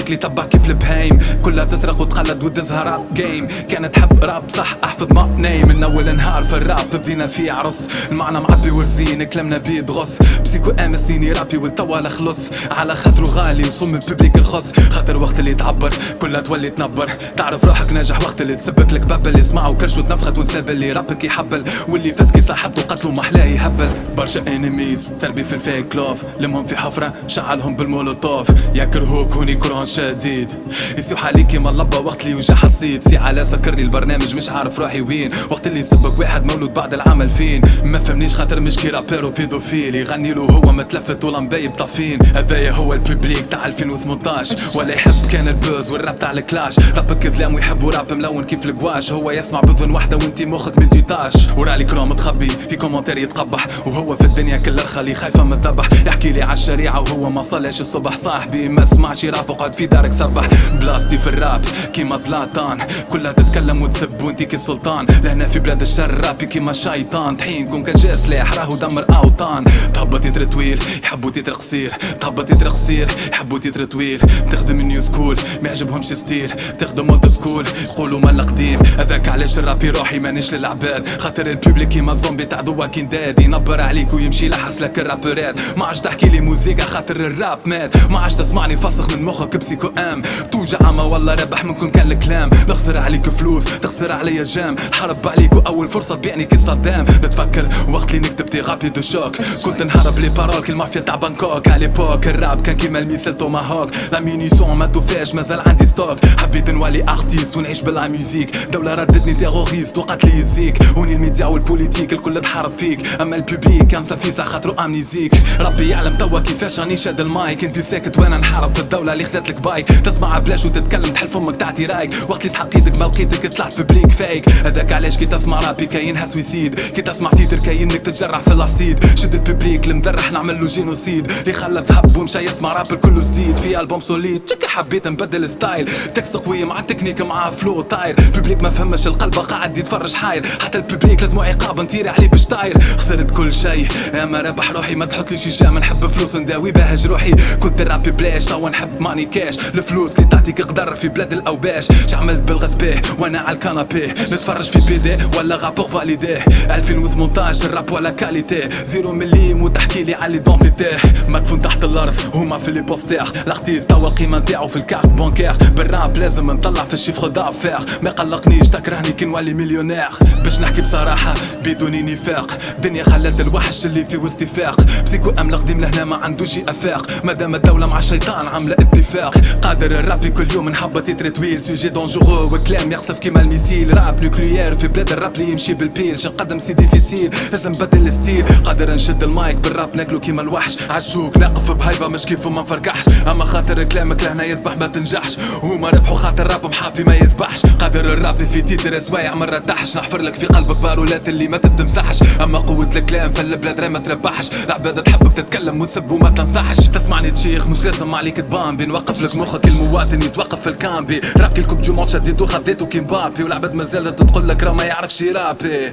لي طبع كيف البهايم كلها تسرق وتقلد وتزهر راب جيم. كانت حب راب صح احفظ ما نايم من اول نهار في الراب بدينا فيه عرس المعنى معبي ورزين كلامنا بيد غص بسيكو امسيني رابي والتوا خلص على خاطرو غالي وصم الببليك الخص خاطر وقت اللي تعبر كلها تولي تنبر تعرف روحك ناجح وقت اللي تسبك لك باب اللي يسمعوا كرش وتنفخت ونساب اللي رابك يحبل واللي فاتكي صاحبته قتلو محلاه يهبل. برشا انيميز سلبي في الفيك لوف لمهم في حفرة شعلهم بالمولوتوف يكرهوك هوني كرون شديد يسيوح عليك كيما اللبا وقت اللي وجع حسيت سي على سكرني البرنامج مش عارف روحي وين وقت اللي يسبك واحد مولود بعد العام 2000 ما فهمنيش خاطر مش كي رابيرو بيدوفيل يغني له هو متلفت ولا مبايب طافين هذايا هو الببليك تاع 2018 ولا يحب كان البوز والراب تاع الكلاش راب كذلام ويحبوا راب ملون كيف القواش هو يسمع بذن واحدة وانتي مخك ملتيتاش ورالي كرام متخبي في كومنتار يتقبح وهو في الدنيا كل رخلي خايفة متذبح يحكي لي على الشريعة وهو ما صلاش الصبح صاحبي ما سمعش راب وقعد في دارك صبح بلاصتي في الراب كيما زلاطان كلها تتكلم وتسب وانتي كي سلطان لهنا في بلاد الشر رابي كيما شيطان طحين كون كان جا سلاح راهو دمر اوطان تهبط تتر طويل يحبوا تتر قصير تهبط تتر قصير يحبوا تتر طويل تخدم نيو سكول ما يعجبهمش ستيل تخدم اولد سكول يقولوا مالا قديم هذاك علاش الرابي روحي مانيش للعباد خاطر البوبليك كيما زومبي تاع ذا واكين ديد ينبر عليك ويمشي يلحس لك الرابرات ما عادش تحكي لي موزيكا خاطر الراب مات ما عادش تسمعني فاسخ من مخك بسيكو ام توجع عما والله رابح منكم كان الكلام نخسر عليك فلوس تخسر عليا جام حرب عليك واول فرصه تبيعني كي صدام نتفكر وقت اللي نكتب تي رابي دو شوك كنت نهرب لي بارول كي المافيا تاع بانكوك على ليبوك الراب كان كيما الميسيل توماهوك لا مينيسيون ما توفاش مازال عندي ستوك حبيت نولي ارتيست ونعيش بلا ميوزيك دولة ردتني تيروريست وقالت لي يزيك هوني الميديا والبوليتيك الكل تحارب فيك اما البوبليك كان سفيسة خاطرو امنيزيك ربي يعلم توا كيفاش راني شاد المايك انتي ساكت وانا نحارب في الدولة اللي خدات لك بايك تسمع بلاش وتتكلم تحل فمك تعطي رايك وقت اللي تحط ايدك ما لقيتك طلعت ببليك فايك هذاك علاش كي تسمع رابي كاينها سويسيد كي تسمع تيتر كاينك تتجرع في العصيد شد البوبليك المدرح نعمل له جينوسيد اللي خلى ذهب ومشى يسمع راب الكل جديد في البوم سوليد تشكا حبيت نبدل ستايل تكست قوي مع التكنيك مع فلو طاير البوبليك ما فهمش القلب قاعد يتفرج حاير حتى البوبليك لازمو عقاب نطير عليه باش طاير خسرت كل شيء اما رابح روحي ما تحطليش جام نحب فلوس نداوي بها جروحي كنت الرابي بلاش توا نحب ماني كاش الفلوس اللي تعطيك قدر في بلاد الاوباش عملت بالغسبيه وانا على الكنابي نتفرج في بيدي ولا رابور فاليدي 2018 الراب ولا كاليتي 0 مليم وتحكي لي على ليدونتيتي مدفون تحت الارض هما في لي بوستير الارتيست توا القيمه نتاعو في الكارت بانكير بالراب لازم نطلع في الشيفر دافير ما قلقنيش تكرهني كي نولي مليونير باش نحكي بصراحه بدون نفاق دنيا خلت الوحش اللي في وسطي فاق بسيكو ام القديم لهنا ما عندوش افاق مادام الدوله مع الشيطان عامله اتفاق قادر الرابي كل يوم نحب تتر طويل سوجي دونجورو وكلام يخسف كيما الميسيل راب نوكليير في بلاد الراب اللي يمشي بالبيل شنقدم سي ديفيسيل لازم نبدل الستيل قادر نشد المايك بالراب ناكلو كيما الوحش عشوك ناقف بهيبه مش كيفو ما نفرقحش اما خاطر كلامك لهنا يذبح ما تنجحش هما ربحوا خاطر الراب محافي ما يذبحش قادر الرابي في تيتر سوايع ما نرتاحش نحفر لك في قلبك بارولات اللي ما تتمسحش اما قوه الكلام في البلاد راي ما تربحش العباد تحبك تتكلم وتسب وما تنصحش تسمعني تشيخ مش لازم عليك تبامبي نوقف لك مخك المواطن يتوقف في الكامبي راب كي الكوب دو ماتش شديتو خديتو كي مبابي والعباد مازالت تدخل لك راه ما يعرفش يرابي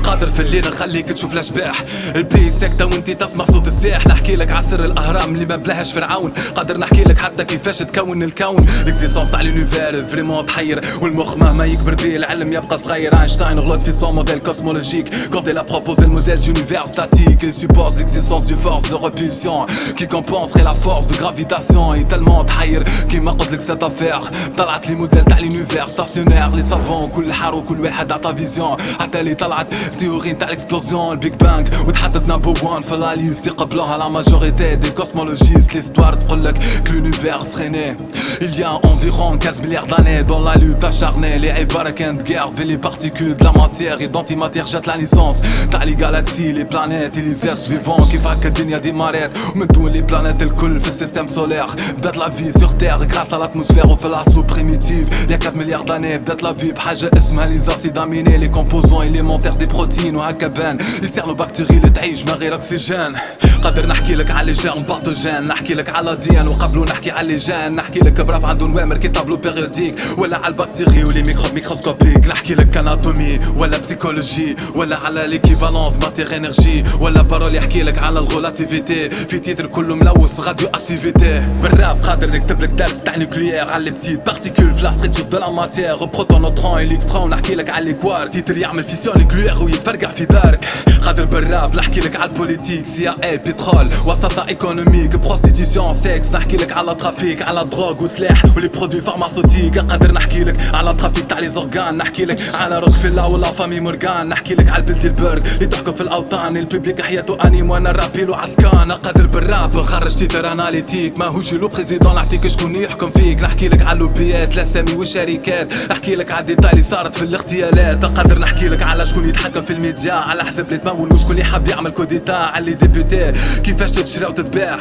قادر في الليل نخليك تشوف الاشباح البي ساكته وانتي تسمع صوت الساح نحكي لك عصر الاهرام اللي ما بلاهاش فرعون قادر نحكي لك حتى كيفاش تكون الكون اكزيستونس تاع لونيفير فريمون تحير والمخ مهما يكبر بيه العلم يبقى صغير اينشتاين غلط في سون موديل كوسمولوجيك quand il a proposé le modèle d'univers statique il suppose l'existence d'une force de répulsion qui compenserait la force de gravitation est tellement تحير كيما قلت لك cette affaire طلعت لي موديل تاع l'univers stationnaire les savants كل حار وكل واحد عطا فيزيون حتى اللي طلعت تيوري تاع l'explosion البيج بانج وتحطت نمبر 1 في لا ليست يقبلوها لا ماجوريتي دي كوسمولوجيست l'histoire تقول لك que l'univers serait né il y a environ 15 milliards d'années dans la lutte acharnée les عبارة كانت guerre بين les particules de la matière et d'antimatière جات la naissance تاع les galaxies les planètes et les êtres vivants كيف هكا الدنيا ديمارات ومن دون les planètes الكل في السيستم سولير بدات la vie sur terre grâce à l'atmosphère وفي العصور primitive il y a 4 milliards d'années بدات la vie بحاجة اسمها les acides aminés les composants élémentaires des protéines وهكا بان يسيرنو بكتيري اللي تعيش من غير اكسجين قادر نحكي لك على جان باثوجين نحكي لك على ديان وقبلو نحكي على لي جان نحكي لك براب عنده نوامر كي طابلو بيريوديك ولا على البكتيري ولي ميكروب ميكروسكوبيك نحكي لك اناتومي ولا بسيكولوجي ولا على ليكيفالونس ماتير انرجي ولا بارول يحكي لك على الغولاتيفيتي في تيتر كله ملوث راديو اكتيفيتي بالراب قادر نكتب لك درس تاع نوكليير على لي بتيت بارتيكول في لا ستركتور دو لا ماتير بروتون نوترون الكترون نحكي لك على ليكوار تيتر يعمل فيسيون نوكليير ويتفرقع في دارك قادر بالراب نحكي لك على البوليتيك سي اي بترول وساطة ايكونوميك بروستيتيسيون سكس نحكي لك على ترافيك على دروغ وسلاح ولي برودوي فارماسوتيك قادر نحكي لك على ترافيك تاع لي زورغان نحكي لك على روكفيلا ولا فامي مورغان نحكي لك على البلديلبرغ اللي تحكم في الاوطان البوبليك حياته انيم وانا رابيلو عسكان قادر بالراب خرج تيتر اناليتيك ماهوش لو بريزيدون نعطيك شكون يحكم فيك نحكي لك على اللوبيات الاسامي والشركات نحكي لك على الديتاي اللي صارت في الاغتيالات قادر نحكي لك على شكون يتحكم في الميديا على حسب اللي تمول وشكون اللي حاب يعمل كوديتا على لي ديبوتي كيفاش تتشرى وتتباع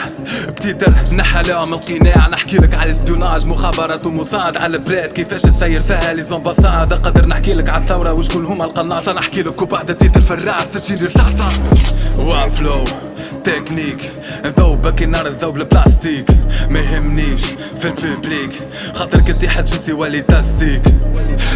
بتيتر نحالا من القناع نحكي لك على الاسبيوناج مخابرات وموساد على البلاد كيفاش تسير فيها لي زومباساد قادر نحكي لك على الثوره وشكون هما القناصه نحكي لك وبعد تيتر في الراس تجيني رصاصه وان فلو تكنيك نذوبك نار الذوب البلاستيك ما يهمنيش في البوبليك خاطر كنتي حد جنسي ولي تاستيك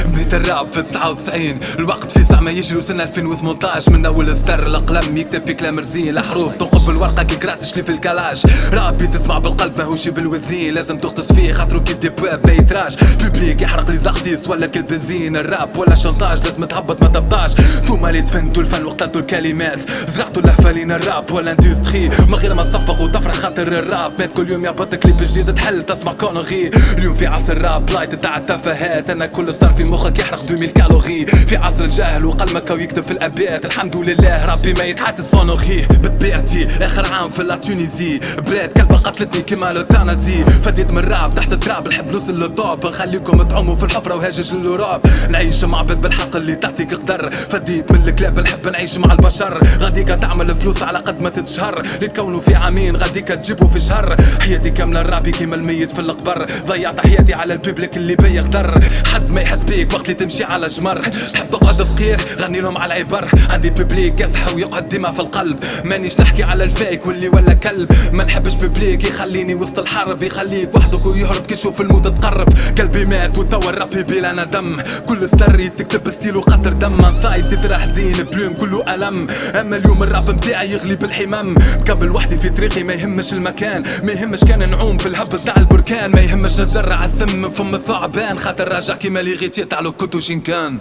بديت الراب في 99 الوقت في ساعة ما يجري وصلنا 2018 من اول ستار القلم يكتب في كلام رزين الحروف تنقب بالورقة كي قرعتش لي في الكلاش رابي تسمع بالقلب ماهوش بالوذنين لازم تغطس فيه خاطرو كي دي بواب ما يتراش بوبليك يحرق لي زارتيست ولا كل بنزين الراب ولا شانتاج لازم تهبط ما تبطاش توما اللي تفندوا الفن وقتلتوا الكلمات زرعتوا اللهفة لينا الراب ولا اندستري من غير ما تصفق وتفرح خاطر الراب مات كل يوم يهبط كليب جديد تحل تسمع كونغي اليوم في عصر الراب لايت تاع التفاهات انا كل ستار في مخك يحرق 2000 كالوري في عصر الجهل وقلمك ويكتب في الابيات الحمد لله ربي ما يتحات الصونوغي بطبيعتي اخر عام في لا تونيزي بلاد كلبه قتلتني كيما لوتانازي فديت من الراب تحت التراب نحب نوصل للطوب نخليكم تعوموا في الحفره وهاجج للوروب نعيش مع بيت بالحق اللي تعطيك قدر فديت من الكلاب نحب نعيش مع البشر غاديكا تعمل فلوس على قد ما تتشهر اللي تكونوا في عامين غاديكا تجيبوا في شهر حياتي كامله الرابي كيما الميت في القبر ضيعت حياتي على البيبليك اللي بيا قدر حد ما يحس بيك وقت اللي تمشي على جمر تحب تقعد فقير غني لهم على العبر عندي بيبليك يصحى ويقعد ديما في القلب مانيش نحكي على الفايك واللي ولا كلب ما نحبش بيبليك يخليني وسط الحرب يخليك وحدك ويهرب كي يشوف الموت تقرب قلبي مات وتوا الرابي بلا ندم كل ستري تكتب ستيل وقطر دم انسايد تترا حزين بلوم كله ألم اما اليوم الراب متاعي يغلي بالحمام مكمل وحدي في طريقي ما يهمش المكان ما يهمش كان نعوم في الهب تاع البركان ما يهمش نتجرع السم من فم الثعبان خاطر راجع كيما لي غيتي تاع لو كوتو شينكان